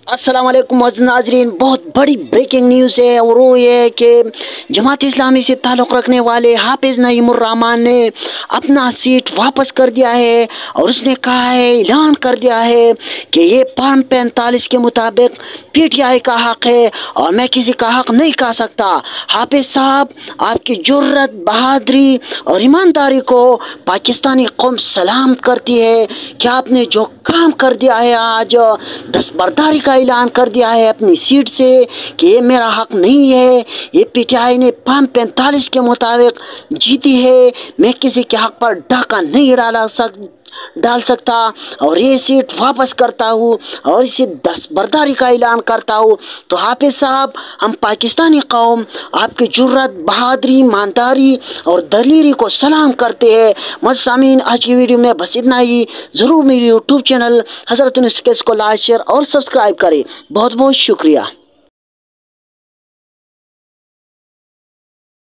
अस्सलाम वालेकुम नाजरीन, बहुत बड़ी ब्रेकिंग न्यूज़ है और वो ये है कि जमात इस्लामी से ताल्लुक़ रखने वाले हाफिज़ नईमुर रहमान ने अपना सीट वापस कर दिया है और उसने कहा है, ऐलान कर दिया है कि ये फॉर्म 45 के मुताबिक पीटीआई का हक़ है और मैं किसी का हक़ नहीं खा सकता। हाफिज़ साहब, आपकी जुर्रत, बहादुरी और ईमानदारी को पाकिस्तानी कौम सलाम करती है कि आपने जो काम कर दिया है, आज दस्तबरदारी का ऐलान कर दिया है अपनी सीट से कि ये मेरा हक़ नहीं है, ये पीटीआई ने फॉर्म 45 के मुताबिक जीती है, मैं किसी के हक़ पर डाका नहीं डाल सकता और ये सीट वापस करता हूँ और इसे दस्तबरदारी का ऐलान करता हूँ। तो हाफिज़ साहब, हम पाकिस्तानी कौम आपकी जुर्रत, बहादुरी, ईमानदारी और दलेरी को सलाम करते हैं। मुस्लिमीन, आज की वीडियो में बस इतना ही। ज़रूर मेरे यूट्यूब चैनल हज़रत न्यूज़ को लाइक, शेयर और सब्सक्राइब करें। बहुत बहुत शुक्रिया।